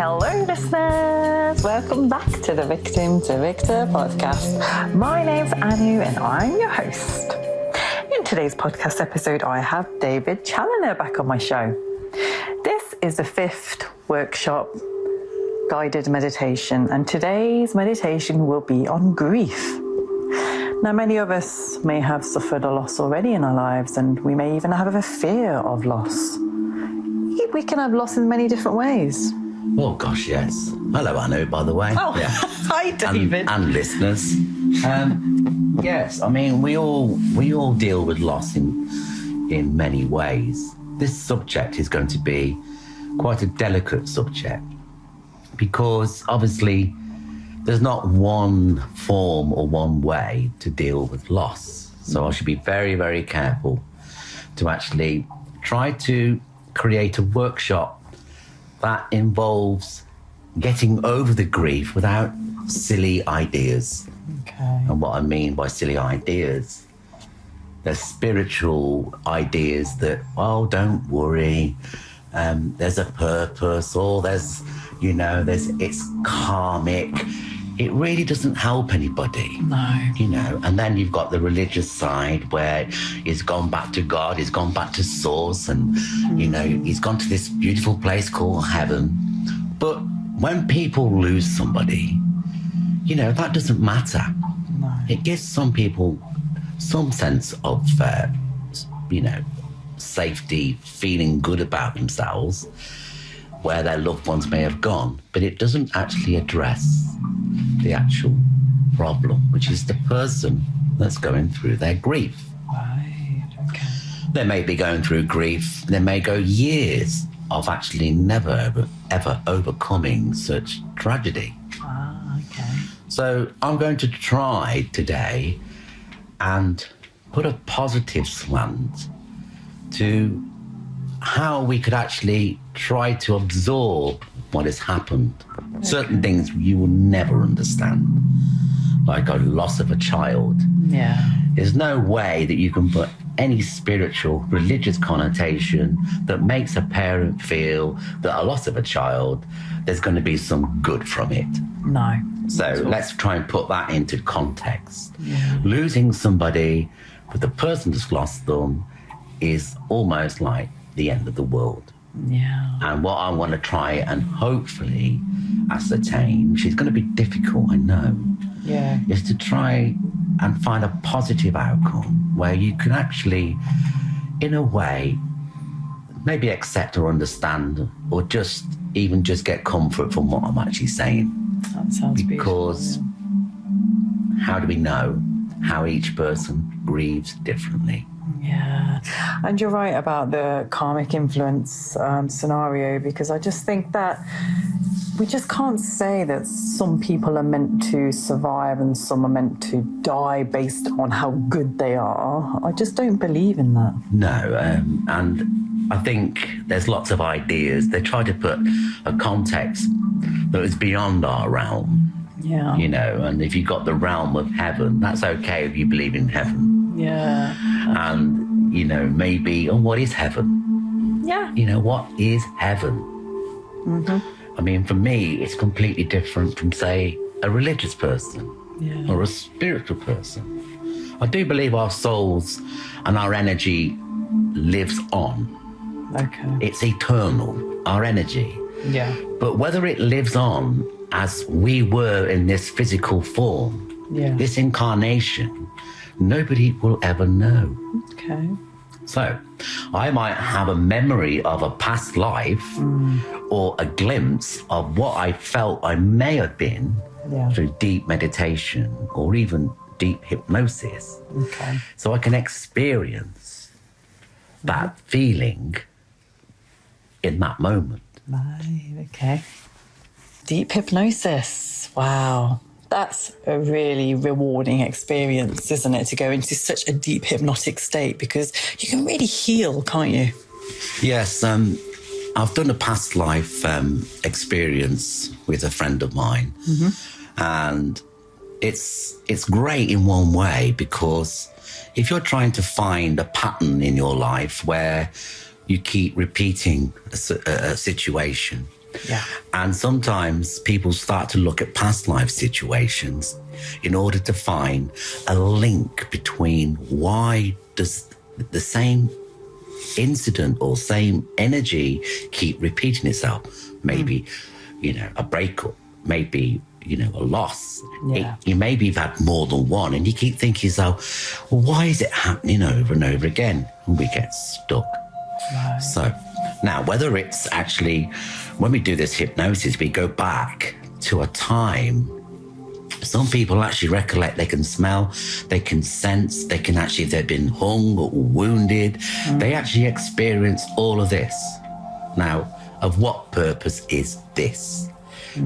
Hello listeners, welcome back to the Victim to Victor podcast. My name's Anu and I'm your host. In today's podcast episode, I have David Challenor back on my show. This is the 5th workshop guided meditation, and today's meditation will be on grief. Now, many of us may have suffered a loss already in our lives, and we may even have a fear of loss. We can have loss in many different ways. Oh gosh, yes. Hello, Anu, by the way. Oh, yeah. Hi, David. And listeners. Yes, I mean, we all deal with loss in many ways. This subject is going to be quite a delicate subject because obviously there's not one form or one way to deal with loss. So I should be very, very careful to actually try to create a workshop that involves getting over the grief without silly ideas. Okay. And what I mean by silly ideas, there's spiritual ideas that, oh, don't worry, there's a purpose, or it's karmic. It really doesn't help anybody. No. And then you've got the religious side where he's gone back to God, he's gone back to source, and, he's gone to this beautiful place called heaven. But when people lose somebody, that doesn't matter. No. It gives some people some sense of, safety, feeling good about themselves, where their loved ones may have gone, but it doesn't actually address the actual problem, which is the person that's going through their grief. Right, okay. They may be going through grief, they may go years of actually never ever overcoming such tragedy. Ah, okay. So I'm going to try today and put a positive slant to how we could actually try to absorb what has happened. Okay. Certain things you will never understand, like a loss of a child. Yeah. There's no way that you can put any spiritual, religious connotation that makes a parent feel that a loss of a child, there's going to be some good from it. No. So let's try and put that into context. Yeah. Losing somebody, for the person that's lost them, is almost like the end of the world. Yeah. And what I want to try and hopefully ascertain, which is going to be difficult, I know, is to try and find a positive outcome where you can actually, in a way, maybe accept or understand, or just get comfort from what I'm actually saying. That sounds because beautiful, how do we know how each person grieves differently? Yeah, and you're right about the karmic influence scenario, because I just think that we just can't say that some people are meant to survive and some are meant to die based on how good they are. I just don't believe in that. No, and I think there's lots of ideas. They try to put a context that is beyond our realm. Yeah. And if you've got the realm of heaven, that's okay if you believe in heaven. Yeah. And, maybe, what is heaven? Yeah. What is heaven? Mm-hmm. I mean, for me, it's completely different from, say, a religious person or a spiritual person. I do believe our souls and our energy lives on. Okay. It's eternal, our energy. Yeah. But whether it lives on as we were in this physical form, this incarnation, nobody will ever know. Okay. So I might have a memory of a past life or a glimpse of what I felt I may have been through deep meditation or even deep hypnosis. Okay. So I can experience that feeling in that moment. Right, okay. Deep hypnosis. Wow. That's a really rewarding experience, isn't it? To go into such a deep hypnotic state, because you can really heal, can't you? Yes. I've done a past life experience with a friend of mine. Mm-hmm. And it's great in one way, because if you're trying to find a pattern in your life where you keep repeating a situation, Yeah. And sometimes people start to look at past life situations in order to find a link between why does the same incident or same energy keep repeating itself. Maybe, a breakup, maybe, a loss. Yeah. Maybe you've had more than one and you keep thinking to yourself, well, why is it happening over and over again? And we get stuck. Right. So now, whether it's actually, when we do this hypnosis, we go back to a time. Some people actually recollect, they can smell, they can sense, they can actually, if they've been hung or wounded, they actually experience all of this. Now, of what purpose is this?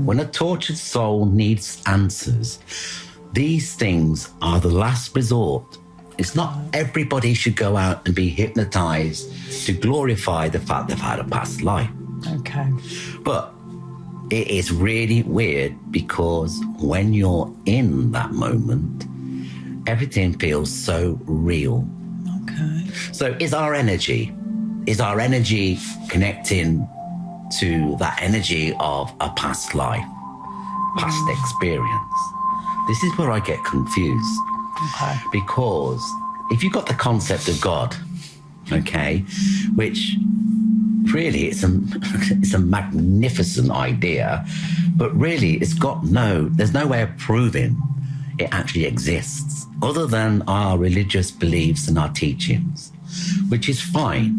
When a tortured soul needs answers, these things are the last resort. It's not everybody should go out and be hypnotized to glorify the fact they've had a past life. Okay. But it is really weird because when you're in that moment, everything feels so real. Okay. So is our energy connecting to that energy of a past life, past experience? This is where I get confused. Okay. Because if you've got the concept of God, okay, which really it's a magnificent idea, but really there's no way of proving it actually exists other than our religious beliefs and our teachings, which is fine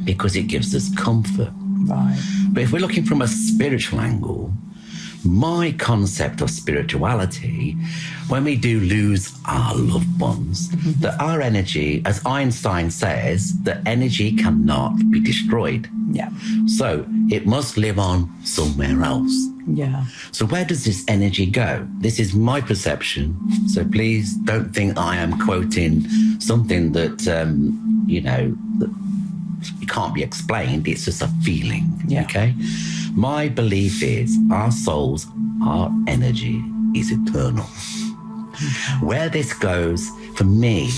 because it gives us comfort. Right. But if we're looking from a spiritual angle, my concept of spirituality, when we do lose our loved ones, that our energy, as Einstein says, that energy cannot be destroyed. Yeah. So it must live on somewhere else. Yeah. So where does this energy go? This is my perception. So please don't think I am quoting something that, that it can't be explained. It's just a feeling. Yeah. Okay. My belief is our souls, our energy is eternal. Where this goes for me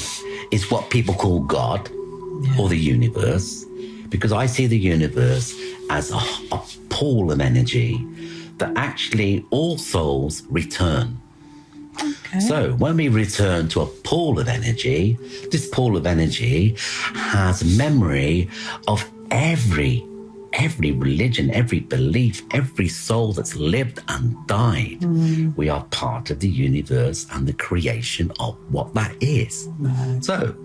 is what people call God or the universe, because I see the universe as a pool of energy that actually all souls return. Okay. So when we return to a pool of energy, this pool of energy has memory of every religion, every belief, every soul that's lived and died. We are part of the universe and the creation of what that is. Right. So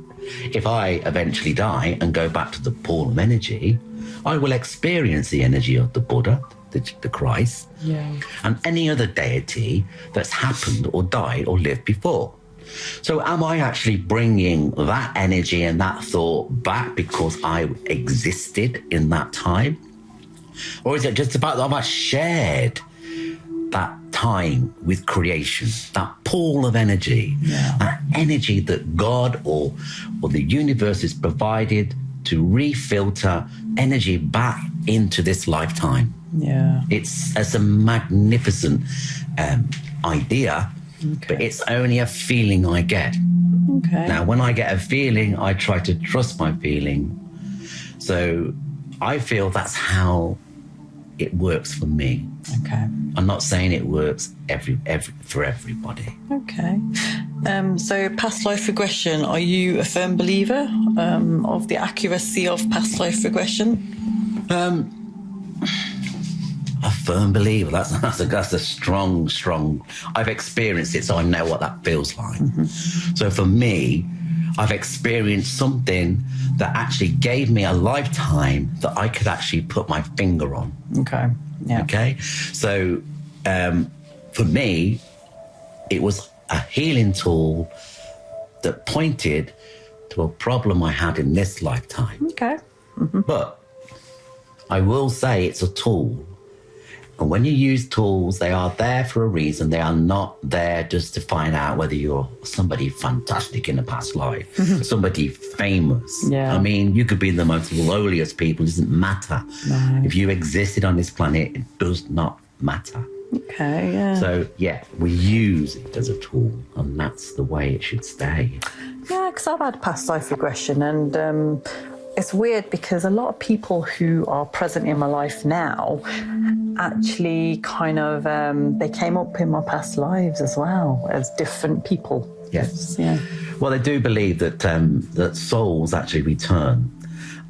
if I eventually die and go back to the pool of energy, I will experience the energy of the Buddha, the Christ, and any other deity that's happened or died or lived before. So am I actually bringing that energy and that thought back because I existed in that time? Or is it just about that I've shared that time with creation, that pool of energy, that energy that God or the universe has provided to refilter energy back into this lifetime? Yeah. It's a magnificent idea, but it's only a feeling I get. Okay. Now, when I get a feeling, I try to trust my feeling. So I feel that's how it works for me. Okay. I'm not saying it works for everybody. Okay. So past life regression, are you a firm believer of the accuracy of past life regression? A firm believer. That's a strong. I've experienced it, so I know what that feels like. So for me, I've experienced something that actually gave me a lifetime that I could actually put my finger on. Okay. Yeah. Okay. So for me, it was a healing tool that pointed to a problem I had in this lifetime. Okay. But I will say it's a tool. And when you use tools, they are there for a reason. They are not there just to find out whether you're somebody fantastic in a past life, somebody famous. Yeah. I mean, you could be the most lowliest people. It doesn't matter. No. If you existed on this planet, it does not matter. Okay, yeah. So, yeah, we use it as a tool, and that's the way it should stay. Yeah, because I've had past life regression, and it's weird because a lot of people who are present in my life now actually kind of, they came up in my past lives as well as different people. Yes. Yeah. Well, they do believe that that souls actually return,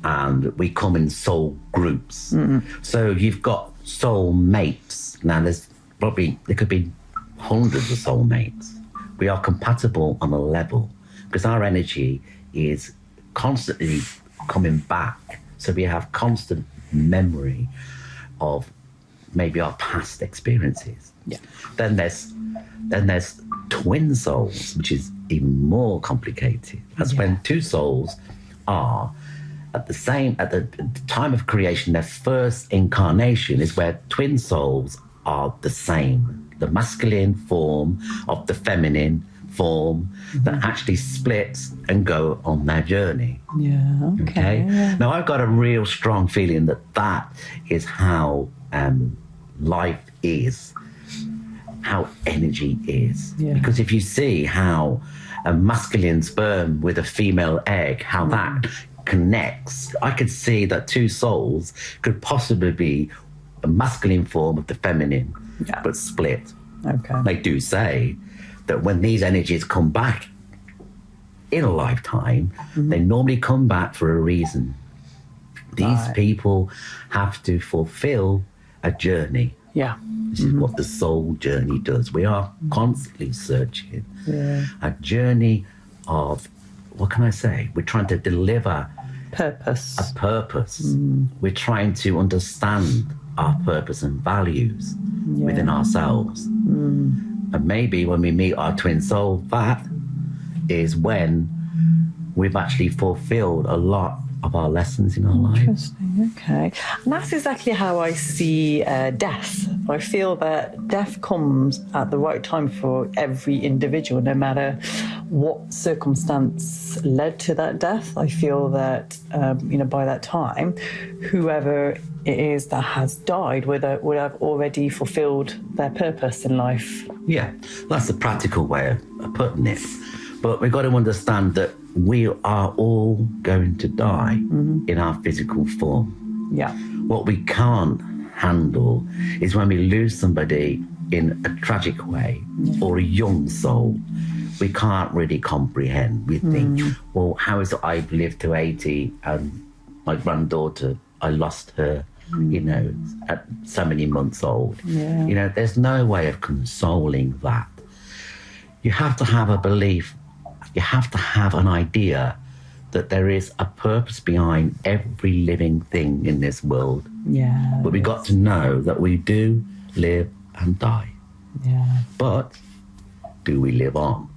and we come in soul groups. So you've got soul mates. Now, there could be hundreds of soul mates. We are compatible on a level because our energy is constantly coming back. So we have constant memory of maybe our past experiences. Yeah. Then there's twin souls, which is even more complicated. That's when two souls are at the time of creation. Their first incarnation is where twin souls are the same. The masculine form of the feminine form that actually splits and go on their journey. Yeah. Okay. Yeah. Now, I've got a real strong feeling that is how life is, how energy is. Yeah. Because if you see how a masculine sperm with a female egg, how that connects, I could see that two souls could possibly be a masculine form of the feminine, but split. Okay. They do say that when these energies come back in a lifetime, they normally come back for a reason. These people have to fulfill a journey. Yeah. This is what the soul journey does. We are constantly searching a journey of, what can I say? We're trying to deliver Purpose. a purpose. We're trying to understand our purpose and values within ourselves. And maybe when we meet our twin soul, that is when we've actually fulfilled a lot of our lessons in our life. Interesting. Okay. And that's exactly how I see death. I feel that death comes at the right time for every individual, no matter what circumstance led to that death. I feel that, by that time, whoever it is that has died would have already fulfilled their purpose in life. Yeah, that's the practical way of putting it. But we've got to understand that we are all going to die in our physical form. Yeah. What we can't handle is when we lose somebody in a tragic way or a young soul. We can't really comprehend. We think, well, how is it I've lived to 80 and my granddaughter, I lost her, at so many months old. Yeah. There's no way of consoling that. You have to have a belief. You have to have an idea that there is a purpose behind every living thing in this world. Yeah. But we got to know that we do live and die. Yeah. But do we live on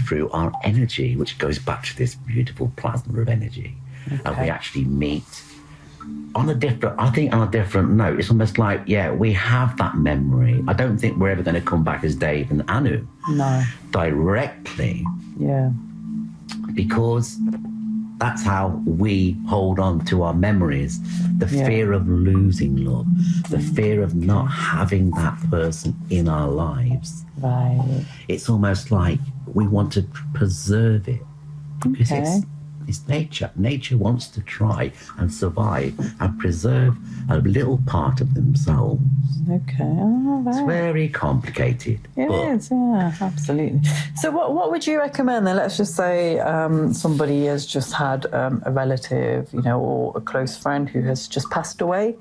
through our energy, which goes back to this beautiful plasma of energy, and we actually meet on a different note. It's almost like, we have that memory. I don't think we're ever going to come back as Dave and Anu. No. Directly. Yeah. Because that's how we hold on to our memories. The fear of losing love, the fear of not having that person in our lives. Right. It's almost like we want to preserve it because it's nature. Nature wants to try and survive and preserve a little part of themselves. Okay. Oh, right. It's very complicated. It is, absolutely. So what would you recommend then? Let's just say somebody has just had a relative, or a close friend who has just passed away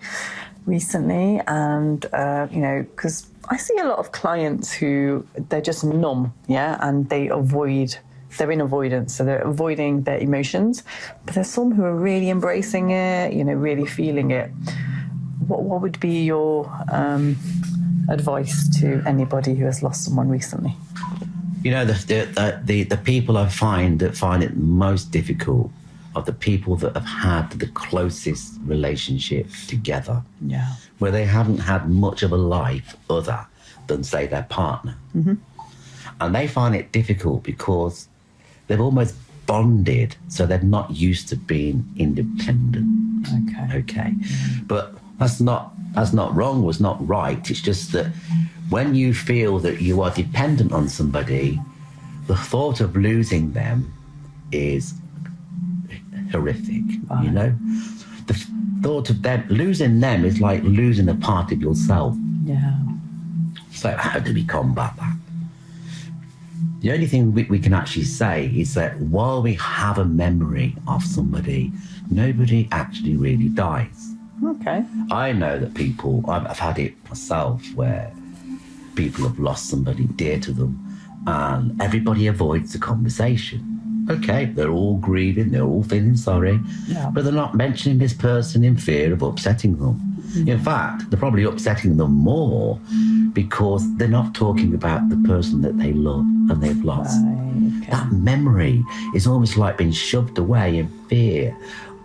recently, and, because I see a lot of clients who, they're just numb, and they're in avoidance, so they're avoiding their emotions. But there's some who are really embracing it, really feeling it. What would be your advice to anybody who has lost someone recently? The people I find it most difficult are the people that have had the closest relationship together, where they haven't had much of a life other than, say, their partner. And they find it difficult because they've almost bonded, so they're not used to being independent. Okay. But that's not wrong, was not right. It's just that when you feel that you are dependent on somebody, the thought of losing them is horrific, you know? The thought of them, losing them is like losing a part of yourself. Yeah. So how do we combat that? The only thing we can actually say is that while we have a memory of somebody, nobody actually really dies. Okay. I know that people, I've had it myself, where people have lost somebody dear to them and everybody avoids the conversation. Okay, they're all grieving, they're all feeling sorry, but they're not mentioning this person in fear of upsetting them. In fact, they're probably upsetting them more because they're not talking about the person that they love and they've lost. Right, okay. That memory is almost like being shoved away in fear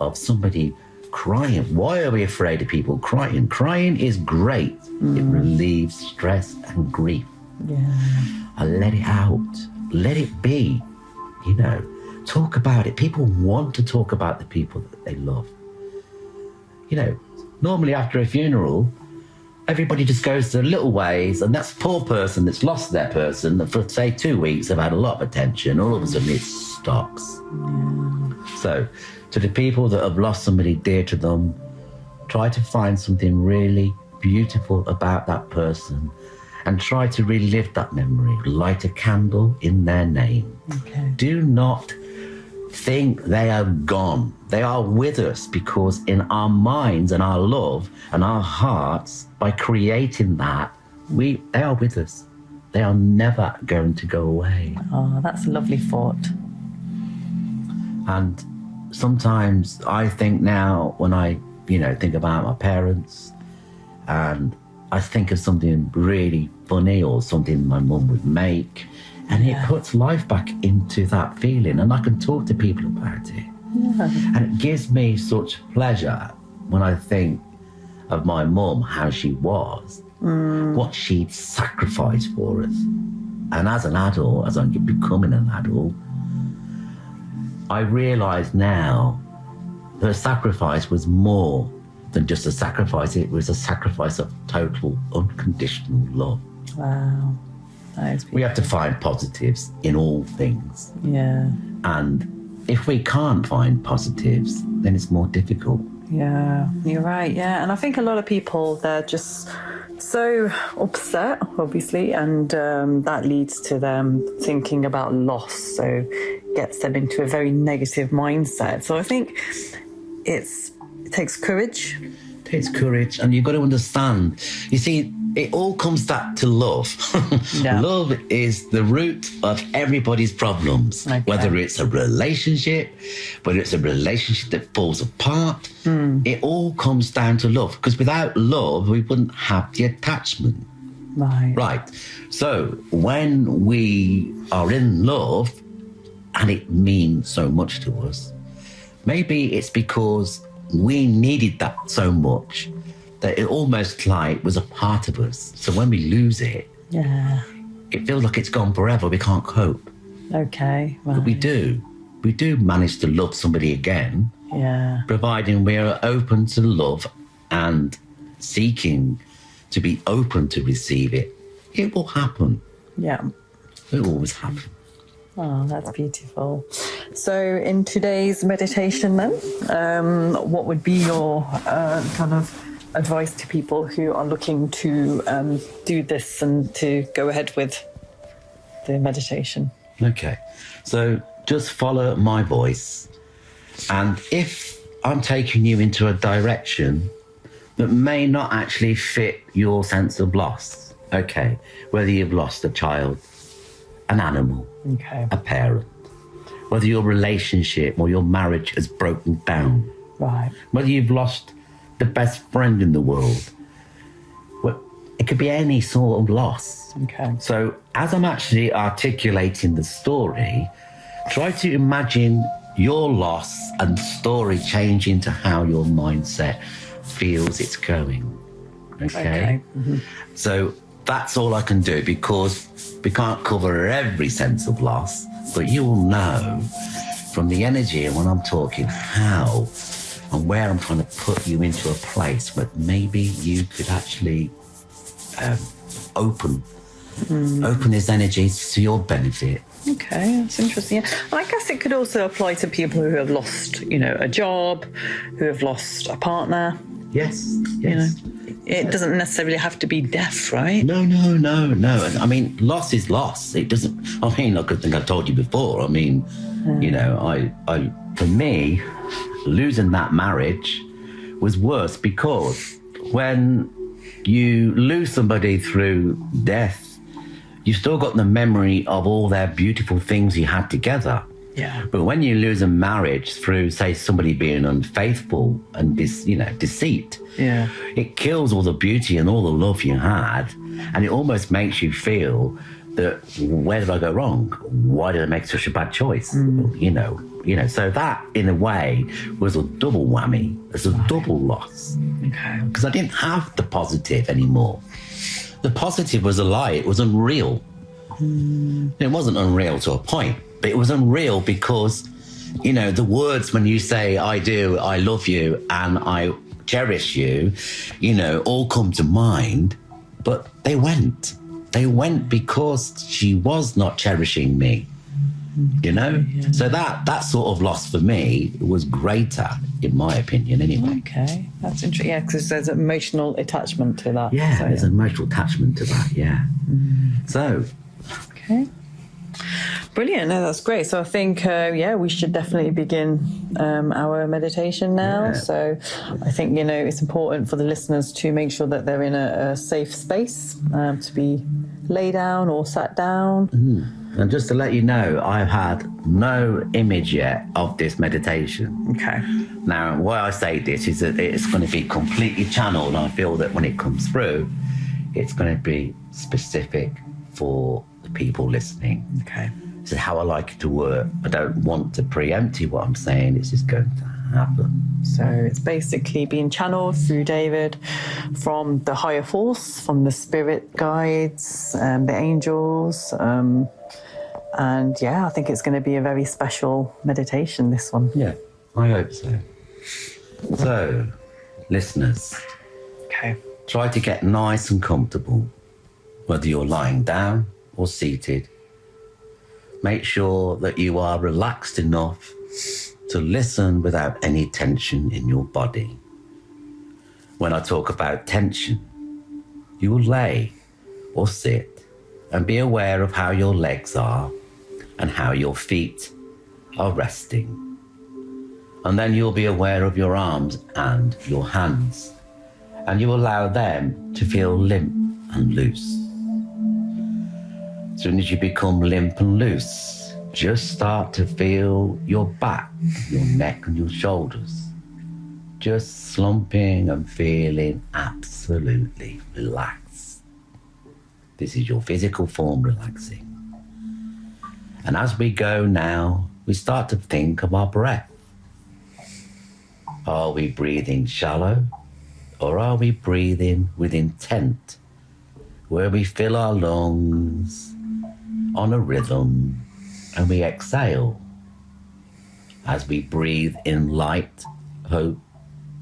of somebody crying. Why are we afraid of people crying? Crying is great. It relieves stress and grief. And let it out. Let it be. You know, talk about it. People want to talk about the people that they love. You know, normally after a funeral, everybody just goes their little ways, and that's a poor person that's lost their person that for, say, 2 weeks have had a lot of attention. All of a sudden it stops. So to the people that have lost somebody dear to them, try to find something really beautiful about that person and try to relive that memory. Light a candle in their name. Okay. Do not think they are gone. They are with us, because in our minds and our love and our hearts, by creating that, they are with us. They are never going to go away. Oh, that's a lovely thought. And sometimes I think now, when I, think about my parents, and I think of something really funny or something my mum would make, and it puts life back into that feeling, and I can talk to people about it. And it gives me such pleasure when I think of my mum, how she was, what she'd sacrificed for us. And as an adult, as I'm becoming an adult, I realise now her sacrifice was more than just a sacrifice. It was a sacrifice of total unconditional love. Wow. That is beautiful. We have to find positives in all things. Yeah. And if we can't find positives, then it's more difficult. Yeah, you're right. Yeah. And I think a lot of people, they're just so upset, obviously, and that leads to them thinking about loss. So gets them into a very negative mindset. So I think it takes courage. It takes courage, and you've got to understand. You see, it all comes back to love. Love is the root of everybody's problems, whether it's a relationship, whether it's a relationship that falls apart. It all comes down to love, because without love, we wouldn't have the attachment. Right. So when we are in love, and it means so much to us, maybe it's because we needed that so much that it almost like was a part of us. So when we lose it, it feels like it's gone forever. We can't cope. Okay. Right. But we do. We do manage to love somebody again, providing we are open to love and seeking to be open to receive it. It will happen. Yeah. It will always happen. Oh, that's beautiful. So in today's meditation then, what would be your kind of advice to people who are looking to do this and to go ahead with the meditation? Okay, so just follow my voice. And if I'm taking you into a direction that may not actually fit your sense of loss, okay, whether you've lost a child, an animal, a parent, whether your relationship or your marriage has broken down, whether you've lost the best friend in the world, well, it could be any sort of loss. So as I'm actually articulating the story, try to imagine your loss and story changing to how your mindset feels it's going. So that's all I can do, because we can't cover every sense of loss, but you will know from the energy and when I'm talking how and where I'm trying to put you into a place where maybe you could actually open Open this energy to your benefit. Okay, that's interesting. Yeah. And I guess it could also apply to people who have lost, a job, who have lost a partner. Yes. It doesn't necessarily have to be death, right? No. I mean, loss is loss. It doesn't. I mean, like I think I told you before. I mean, I for me, losing that marriage was worse because when you lose somebody through death, you've still got the memory of all their beautiful things you had together. Yeah. But when you lose a marriage through, say, somebody being unfaithful and deceit, it kills all the beauty and all the love you had, and it almost makes you feel that where did I go wrong? Why did I make such a bad choice? So that in a way was a double whammy. It's a double loss. Okay. Because I didn't have the positive anymore. The positive was a lie. It was unreal. It wasn't unreal to a point, but it was unreal because, the words when you say, I do, I love you, and I cherish you, all come to mind, but they went. They went because she was not cherishing me, Yeah. So that sort of loss for me was greater, in my opinion, anyway. Okay, that's interesting. Yeah, because there's emotional attachment to that. Yeah, there's an emotional attachment to that, yeah. So... Okay. Brilliant. No, that's great. So I think, we should definitely begin our meditation now. Yeah. So I think, it's important for the listeners to make sure that they're in a safe space to be lay down or sat down. And just to let you know, I've had no image yet of this meditation. Okay. Now, why I say this is that it's going to be completely channeled, and I feel that when it comes through, it's going to be specific for the people listening. Okay. This is how I like it to work. I don't want to preempt you what I'm saying. It's just going to happen. So it's basically being channeled through David from the higher force, from the spirit guides, the angels. I think it's going to be a very special meditation, this one. Yeah, I hope so. So, listeners, try to get nice and comfortable, whether you're lying down or seated. Make sure that you are relaxed enough to listen without any tension in your body. When I talk about tension, you will lay or sit and be aware of how your legs are and how your feet are resting. And then you'll be aware of your arms and your hands, and you allow them to feel limp and loose. As soon as you become limp and loose, just start to feel your back, your neck and your shoulders just slumping and feeling absolutely relaxed. This is your physical form relaxing. And as we go now, we start to think of our breath. Are we breathing shallow, or are we breathing with intent, where we fill our lungs on a rhythm and we exhale as we breathe in light, hope,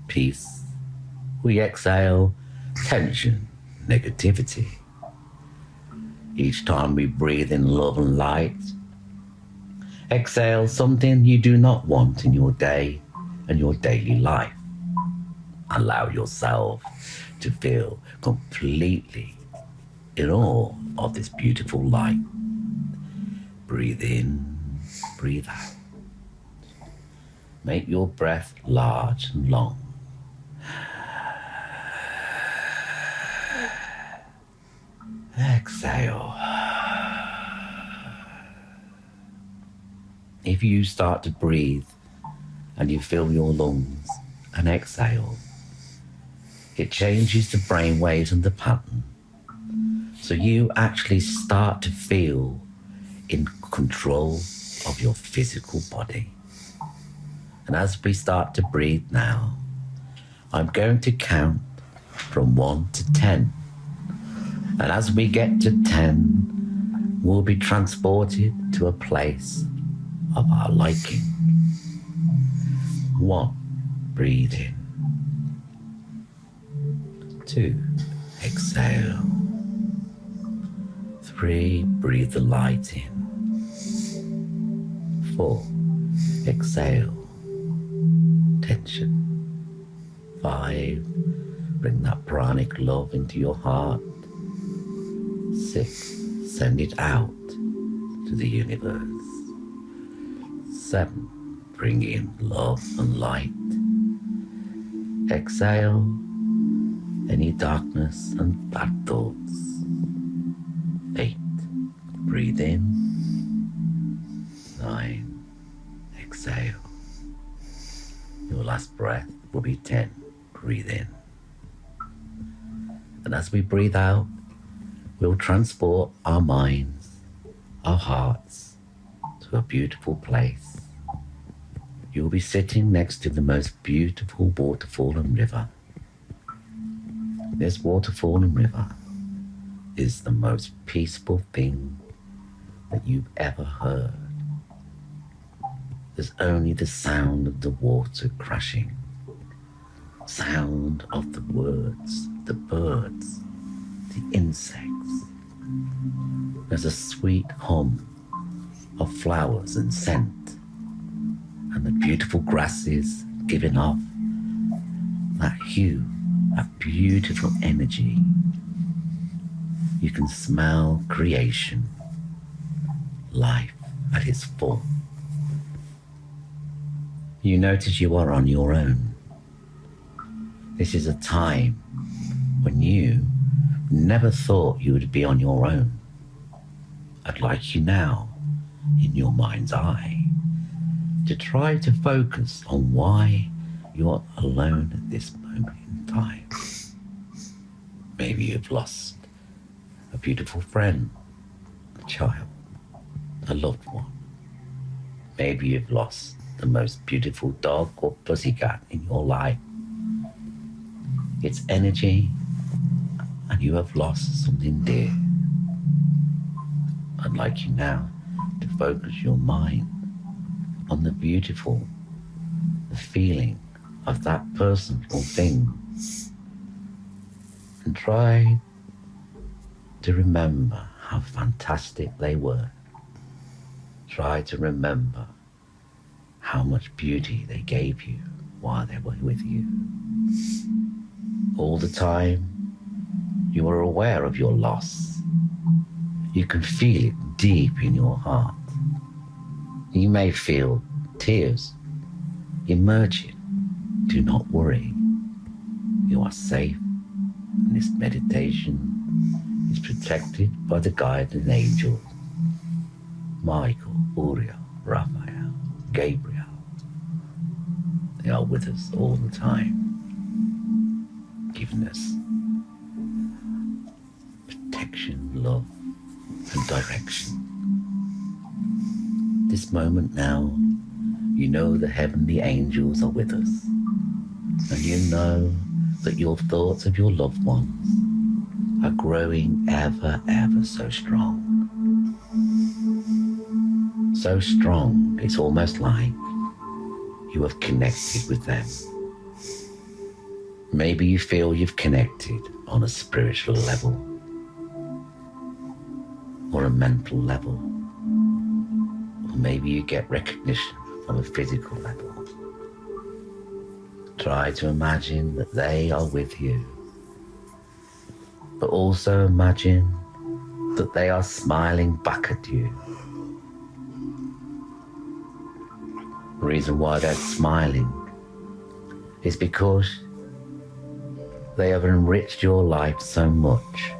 peace? We exhale tension, negativity. Each time we breathe in love and light, exhale something you do not want in your day and your daily life. Allow yourself to feel completely in awe of this beautiful light. Breathe in, breathe out. Make your breath large and long. Exhale. If you start to breathe and you fill your lungs and exhale, it changes the brain waves and the pattern. So you actually start to feel in control of your physical body. And as we start to breathe now, I'm going to count from 1 to 10. And as we get to 10, we'll be transported to a place of our liking. 1, breathe in. 2, exhale. 3, breathe the light in. 4, exhale, tension. 5, bring that pranic love into your heart. 6, send it out to the universe. 7, bring in love and light. Exhale any darkness and bad thoughts. 8, breathe in. 9, exhale. Your last breath will be 10. Breathe in. And as we breathe out, we'll transport our minds, our hearts to a beautiful place. You'll be sitting next to the most beautiful waterfall and river. This waterfall and river is the most peaceful thing that you've ever heard. There's only the sound of the water crashing, sound of the words, the birds, the insects. There's a sweet hum of flowers and scent, and the beautiful grasses giving off that hue, that beautiful energy. You can smell creation, life at its full. You notice you are on your own. This is a time when you never thought you would be on your own. I'd like you now, in your mind's eye, to try to focus on why you're alone at this moment in time. Maybe you've lost a beautiful friend, a child, a loved one. Maybe you've lost the most beautiful dog or pussycat in your life. It's energy, and you have lost something dear. I'd like you now to focus your mind on the beautiful, the feeling of that person or thing, and try to remember how fantastic they were. Try to remember how much beauty they gave you while they were with you. All the time, you are aware of your loss. You can feel it deep in your heart. You may feel tears emerging. Do not worry. You are safe, and this meditation is protected by the guardian angels, Michael, Uriel, Raphael, Gabriel. They are with us all the time, giving us protection, love, and direction. This moment now, you know the heavenly angels are with us, and you know that your thoughts of your loved ones are growing ever, ever so strong. So strong, it's almost like you have connected with them. Maybe you feel you've connected on a spiritual level or a mental level, or maybe you get recognition on a physical level. Try to imagine that they are with you, but also imagine that they are smiling back at you. The reason why they're smiling is because they have enriched your life so much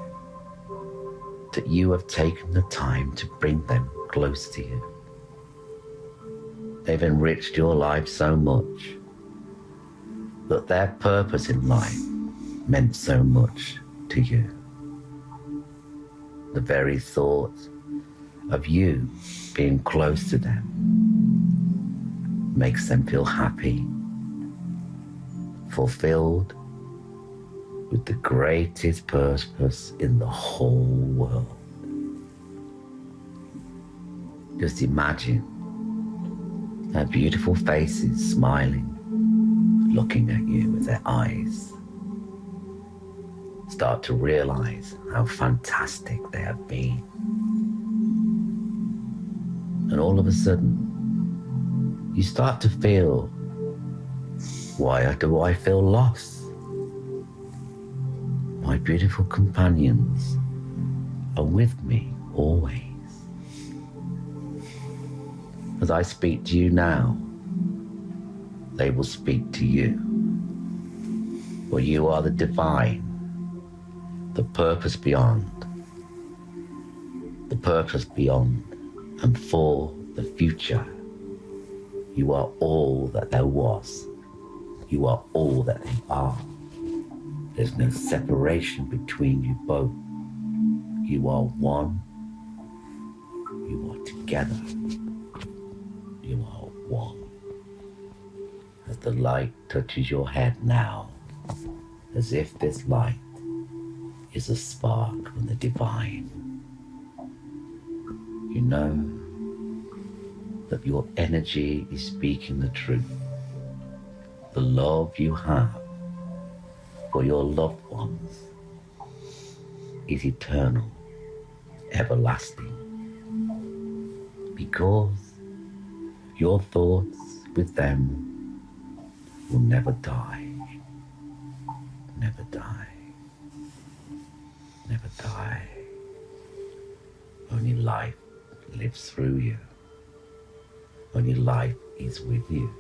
that you have taken the time to bring them close to you. They've enriched your life so much that their purpose in life meant so much to you. The very thought of you being close to them makes them feel happy, fulfilled with the greatest purpose in the whole world. Just imagine their beautiful faces smiling, looking at you with their eyes. Start to realize how fantastic they have been. And all of a sudden, you start to feel, why do I feel lost? My beautiful companions are with me always. As I speak to you now, they will speak to you. For you are the divine, the purpose beyond, and for the future. You are all that there was. You are all that they are. There's no separation between you both. You are one. You are together. You are one. As the light touches your head now, as if this light is a spark from the divine, you know that your energy is speaking the truth. The love you have for your loved ones is eternal, everlasting, because your thoughts with them will never die, never die, never die. Only life lives through you. Only life is with you.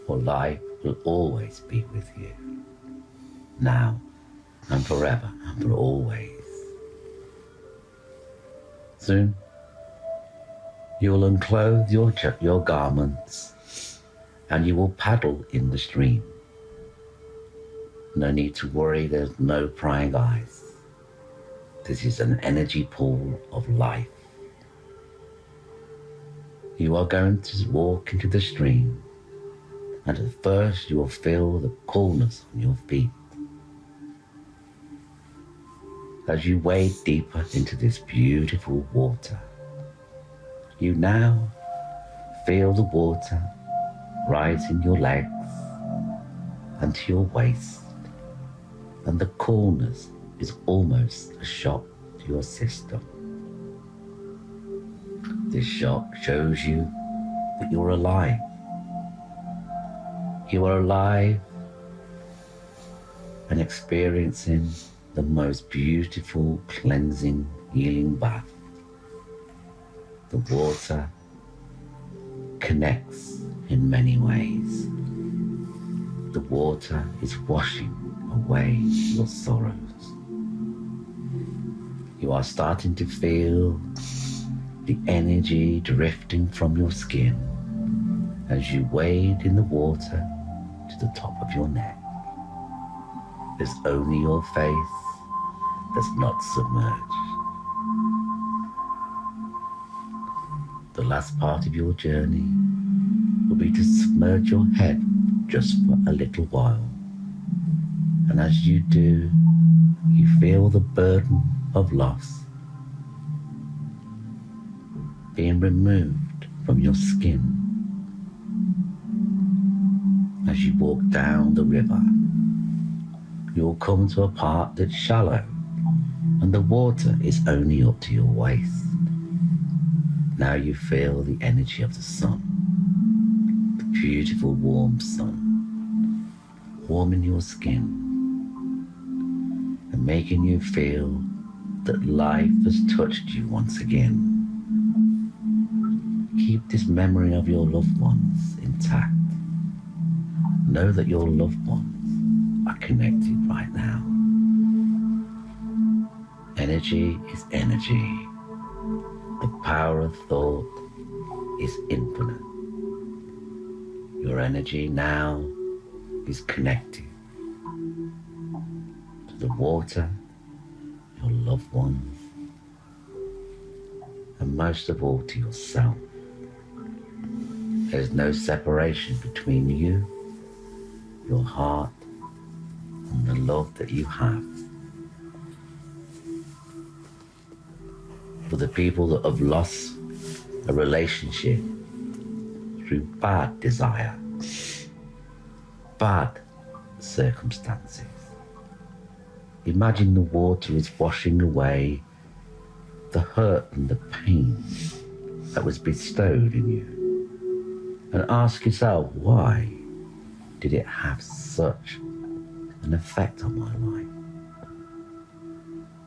For life will always be with you, now and forever and for always. Soon, you will unclothe your garments and you will paddle in the stream. No need to worry, there's no prying eyes. This is an energy pool of life. You are going to walk into the stream, and at first you will feel the coolness on your feet. As you wade deeper into this beautiful water, you now feel the water rise in your legs and to your waist, and the coolness is almost a shock to your system. This shock shows you that you're alive. You are alive and experiencing the most beautiful, cleansing, healing bath. The water connects in many ways. The water is washing away your sorrows. You are starting to feel the energy drifting from your skin as you wade in the water to the top of your neck. There's only your face that's not submerged. The last part of your journey will be to submerge your head just for a little while. And as you do, you feel the burden of loss being removed from your skin. As you walk down the river, you'll come to a part that's shallow and the water is only up to your waist. Now you feel the energy of the sun, the beautiful warm sun, warming your skin and making you feel that life has touched you once again. Keep this memory of your loved ones intact. Know that your loved ones are connected right now. Energy is energy. The power of thought is infinite. Your energy now is connected to the water, your loved ones, and most of all to yourself. There is no separation between you, your heart, and the love that you have. For the people that have lost a relationship through bad desire, bad circumstances, imagine the water is washing away the hurt and the pain that was bestowed in you. And ask yourself, why did it have such an effect on my life?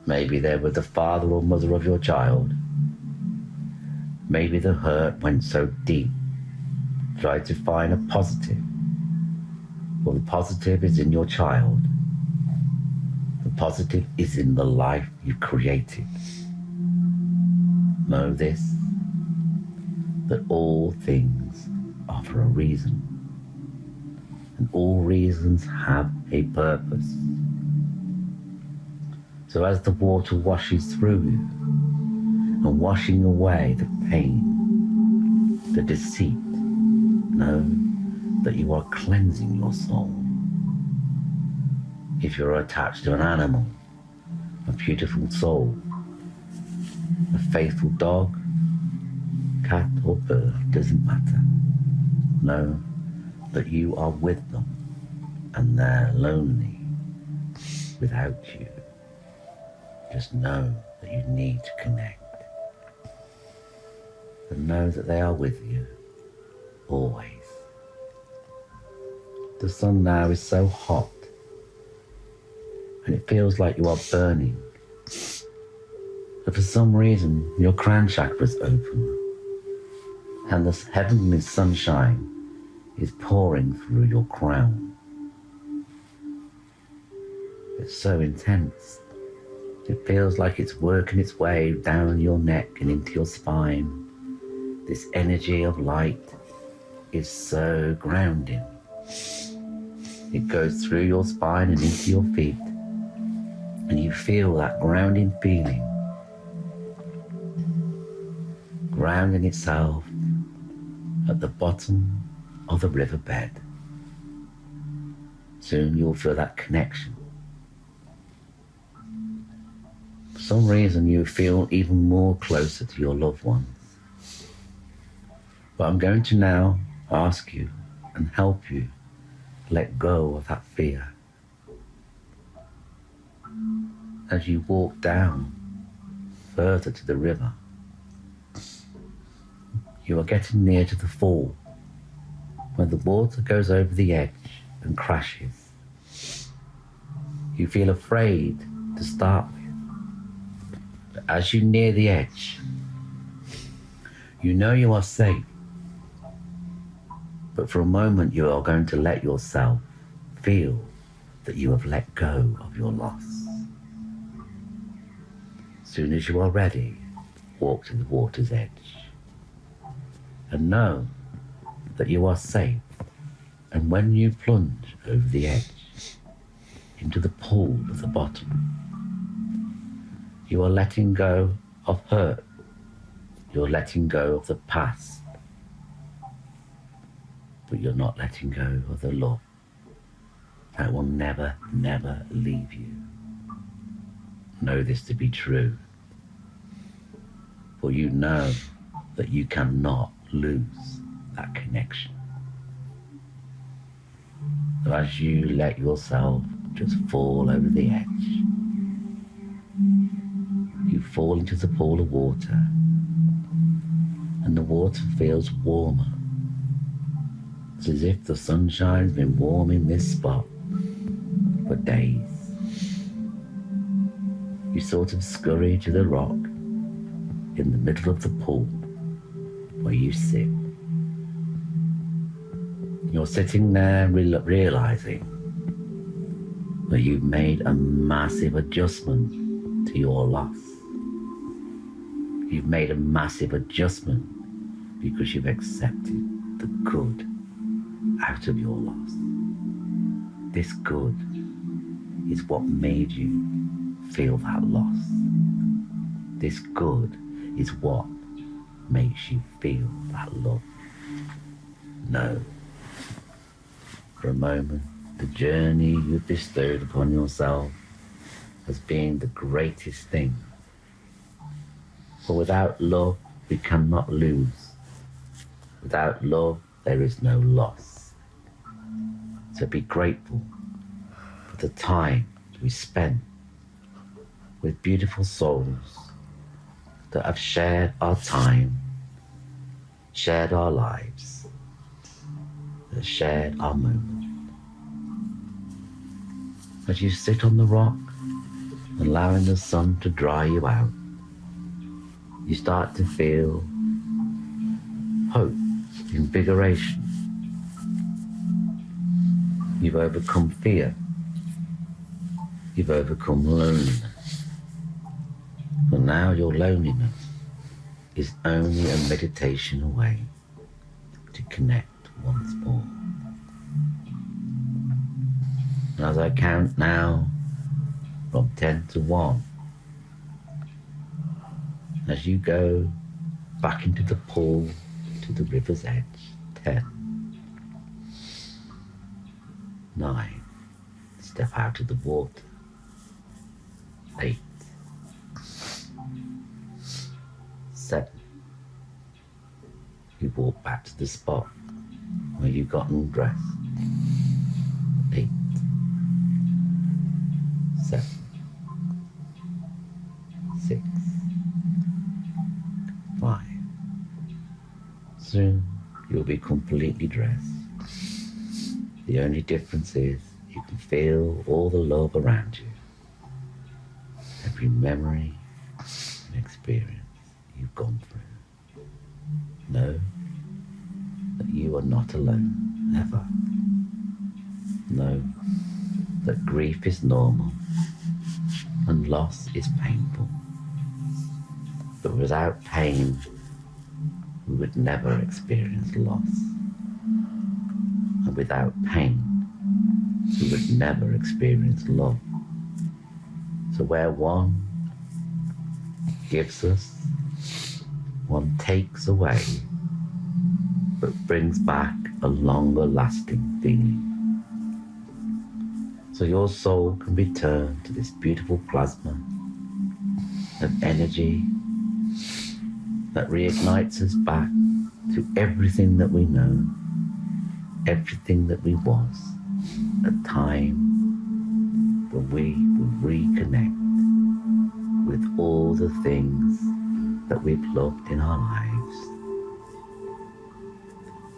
Maybe they were the father or mother of your child. Maybe the hurt went so deep. Try to find a positive. Well, the positive is in your child. The positive is in the life you created. Know this, that all things are for a reason. And all reasons have a purpose. So as the water washes through you and washing away the pain, the deceit, know that you are cleansing your soul. If you're attached to an animal, a beautiful soul, a faithful dog, cat or bird, doesn't matter. Know that you are with them and they're lonely without you. Just know that you need to connect. And know that they are with you, always. The sun now is so hot, and it feels like you are burning. But for some reason, your crown chakra is open, and this heavenly sunshine is pouring through your crown. It's so intense. It feels like it's working its way down your neck and into your spine. This energy of light is so grounding. It goes through your spine and into your feet, and you feel that grounding feeling, grounding itself at the bottom of the riverbed. Soon you'll feel that connection. For some reason you feel even more closer to your loved ones. But I'm going to now ask you and help you let go of that fear. As you walk down further to the river, you are getting near to the fall, when the water goes over the edge and crashes. You feel afraid to start with, but as you near the edge, you know you are safe. But for a moment you are going to let yourself feel that you have let go of your loss. As soon as you are ready, walk to the water's edge and know that you are safe. And when you plunge over the edge into the pool at the bottom, you are letting go of hurt. You're letting go of the past. But you're not letting go of the love that will never, never leave you. Know this to be true, for you know that you cannot lose that connection. So as you let yourself just fall over the edge, you fall into the pool of water, and the water feels warmer. It's as if the sunshine's been warming this spot for days. You sort of scurry to the rock in the middle of the pool where you sit. You're sitting there realizing that you've made a massive adjustment to your loss. You've made a massive adjustment because you've accepted the good out of your loss. This good is what made you feel that loss. This good is what makes you feel that love. Know, for a moment, the journey you've bestowed upon yourself has been the greatest thing. For without love, we cannot lose. Without love, there is no loss. So be grateful for the time we spent with beautiful souls that have shared our time shared our lives, that shared our moments. As you sit on the rock, allowing the sun to dry you out, you start to feel hope, invigoration. You've overcome fear. You've overcome loneliness. But now your loneliness is only a meditation away to connect once more. And as I count now from 10 to 1, as you go back into the pool to the river's edge, 10, 9, step out of the water, 8, 7, you walk back to the spot where you got undressed, 8, 7, 6, 5. Soon you'll be completely dressed. The only difference is you can feel all the love around you. Every memory and experience you've gone through. Know that you are not alone, ever. Know that grief is normal and loss is painful. But without pain, we would never experience loss. And without pain, we would never experience love. So where one gives us, one takes away, but brings back a longer lasting feeling. So your soul can return to this beautiful plasma of energy that reignites us back to everything that we know, everything that we was, a time when we will reconnect with all the things that we've loved in our lives.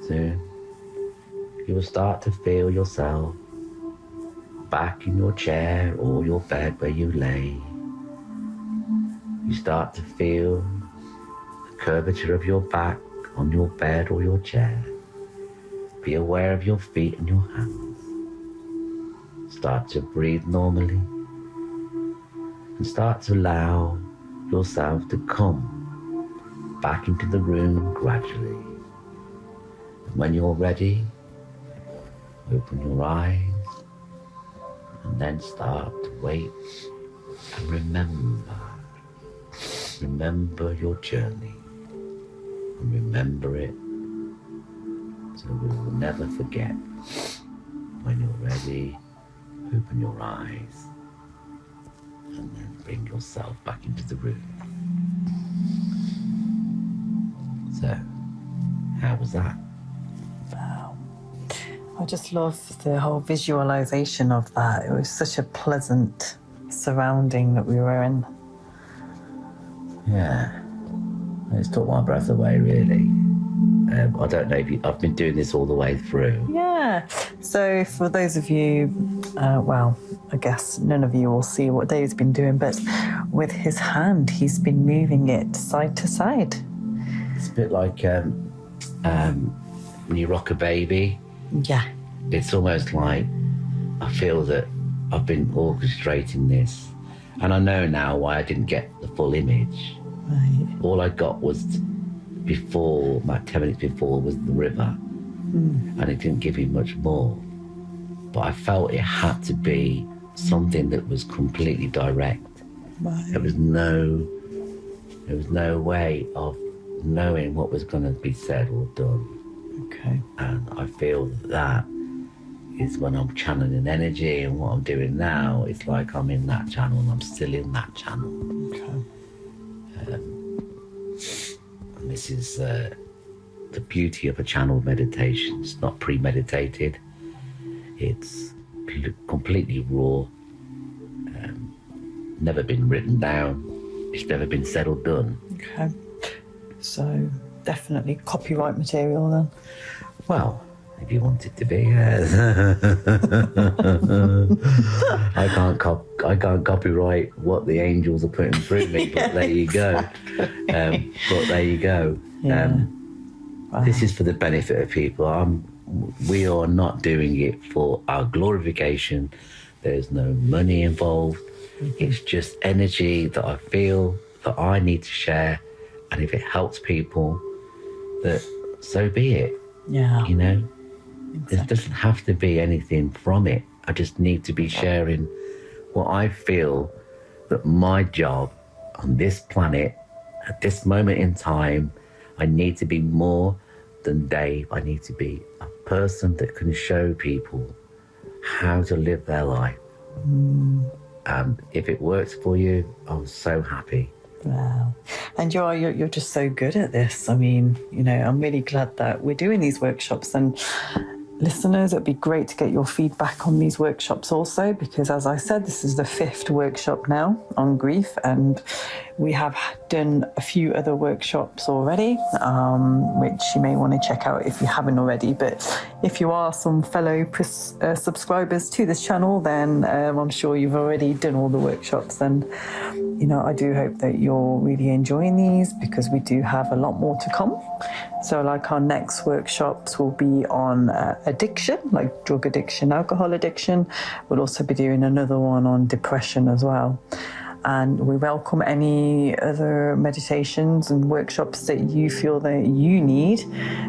Soon, you will start to feel yourself back in your chair or your bed where you lay. You start to feel the curvature of your back on your bed or your chair. Be aware of your feet and your hands. Start to breathe normally and start to allow yourself to come back into the room gradually. And when you're ready, open your eyes and then start to wait and remember your journey and remember it so we will never forget. When you're ready, open your eyes and then bring yourself back into the room. So, how was that? Wow. I just love the whole visualization of that. It was such a pleasant surrounding that we were in. Yeah, it's took my breath away, really. I don't know if I've been doing this all the way through. Yeah. So for those of you, well, I guess none of you will see what Dave's been doing, but with his hand, he's been moving it side to side. It's a bit like when you rock a baby. Yeah. It's almost like I feel that I've been orchestrating this, and I know now why I didn't get the full image. Right. All I got was before, about 10 minutes before, was the river, and it didn't give me much more. But I felt it had to be something that was completely direct. Right. There was no way of knowing what was going to be said or done. Okay. And I feel that is when I'm channeling energy, and what I'm doing now, it's like I'm in that channel and I'm still in that channel. Okay. And this is the beauty of a channeled meditation. It's not premeditated. It's completely raw. Never been written down. It's never been said or done. Okay. So definitely copyright material then. Well, if you want it to be, I can't copyright what the angels are putting through me, but there you go. Yeah. This is for the benefit of people. We are not doing it for our glorification. There's no money involved. It's just energy that I feel that I need to share, and if it helps people, that so be it. Yeah. You know, Exactly. there doesn't have to be anything from it. I just need to be sharing what I feel that my job on this planet at this moment in time. I need to be more than Dave. I need to be a person that can show people how to live their life. And if it works for you, I'm so happy. Wow. And you're just so good at this. I mean, you know, I'm really glad that we're doing these workshops. And listeners, it'd be great to get your feedback on these workshops also, because as I said, this is the 5th workshop now on grief, and we have done a few other workshops already, which you may want to check out if you haven't already. But if you are some fellow subscribers to this channel, then I'm sure you've already done all the workshops. And you know, I do hope that you're really enjoying these, because we do have a lot more to come. So like our next workshops will be on addiction, like drug addiction, alcohol addiction. We'll also be doing another one on depression as well. And we welcome any other meditations and workshops that you feel that you need,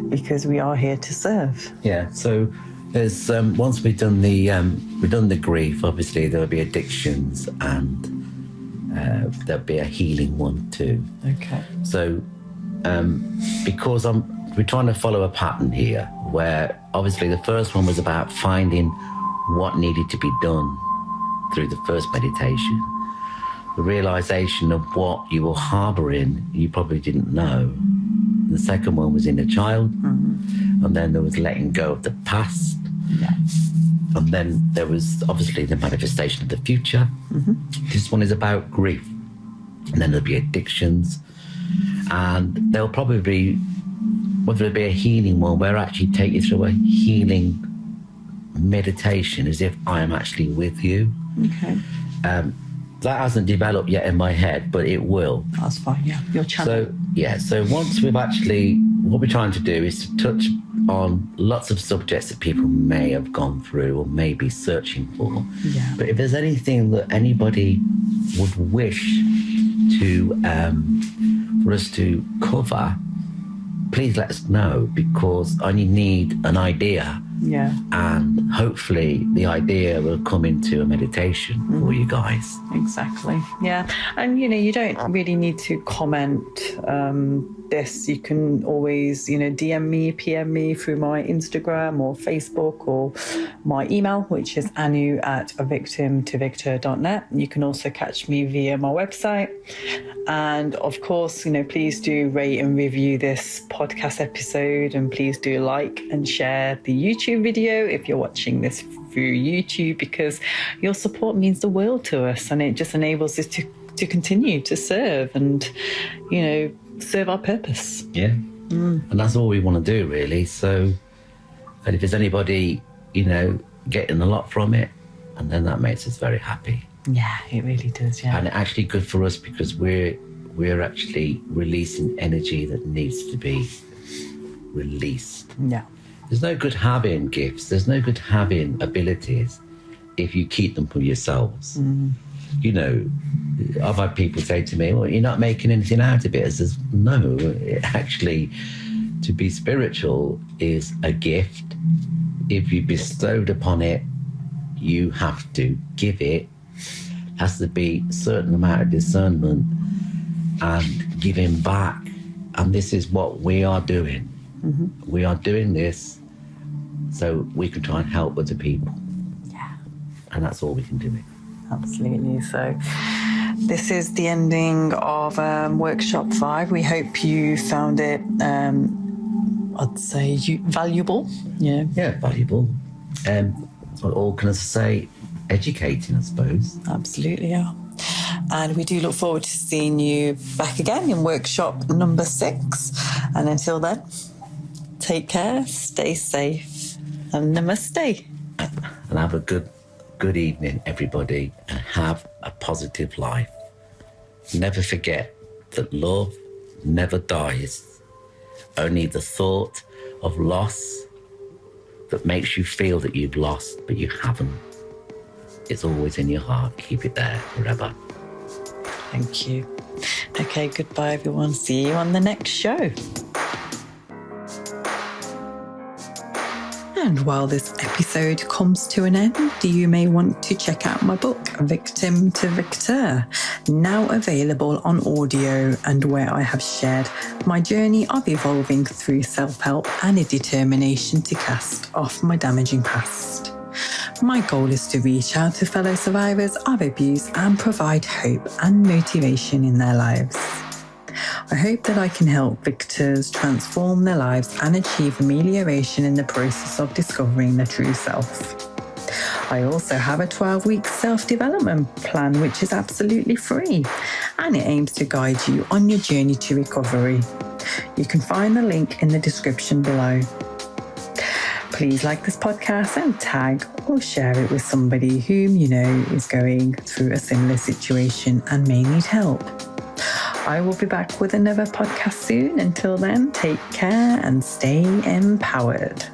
because we are here to serve. Yeah. So there's once we've done the grief, obviously there'll be addictions, and there'll be a healing one too. Okay. So because we're trying to follow a pattern here, where obviously the first one was about finding what needed to be done through the first meditation. The realization of what you were harboring, you probably didn't know. The second one was inner child, and then there was letting go of the past. Yeah. And then there was obviously the manifestation of the future. This one is about grief. And then there'll be addictions. And there'll probably be, whether it be a healing one, where I actually take you through a healing meditation as if I am actually with you. Okay. That hasn't developed yet in my head, but it will. That's fine, yeah. Your channel. So once we've actually, what we're trying to do is to touch on lots of subjects that people may have gone through or may be searching for. Yeah. But if there's anything that anybody would wish to, for us to cover, please let us know, because I need an idea. Yeah. And hopefully the idea will come into a meditation for you guys. Exactly. Yeah. And, you know, you don't really need to comment this. You can always, you know, DM me, PM me through my Instagram or Facebook or my email, which is anu@avictimtovictor.net. You can also catch me via my website. And of course, you know, please do rate and review this podcast episode, and please do like and share the YouTube video if you're watching this through YouTube, because your support means the world to us, and it just enables us to continue to serve and, you know, serve our purpose. Yeah. And that's all we want to do, really. So, and if there's anybody, you know, getting a lot from it, and then that makes us very happy. Yeah, it really does. Yeah. And actually good for us, because we're actually releasing energy that needs to be released. Yeah. There's no good having gifts. There's no good having abilities if you keep them for yourselves. You know, I've had people say to me, well, you're not making anything out of it. I says, no, actually, to be spiritual is a gift. If you bestowed upon it, you have to give it. Has to be a certain amount of discernment and giving back. And this is what we are doing. We are doing this so we can try and help other people. Yeah. And that's all we can do. Absolutely. So this is the ending of workshop 5. We hope you found it, I'd say, valuable. Yeah. Yeah, valuable. Or can I say, educating, I suppose. Absolutely, yeah. And we do look forward to seeing you back again in workshop number 6. And until then, take care, stay safe, and namaste. And have a good evening, everybody, and have a positive life. Never forget that love never dies. Only the thought of loss that makes you feel that you've lost, but you haven't. It's always in your heart. Keep it there forever. Thank you. Okay, goodbye, everyone. See you on the next show. And while this episode comes to an end, you may want to check out my book, Victim to Victor, now available on audio, and where I have shared my journey of evolving through self-help and a determination to cast off my damaging past. My goal is to reach out to fellow survivors of abuse and provide hope and motivation in their lives. I hope that I can help victors transform their lives and achieve amelioration in the process of discovering their true self. I also have a 12-week self-development plan, which is absolutely free, and it aims to guide you on your journey to recovery. You can find the link in the description below. Please like this podcast and tag or share it with somebody whom you know is going through a similar situation and may need help. I will be back with another podcast soon. Until then, take care and stay empowered.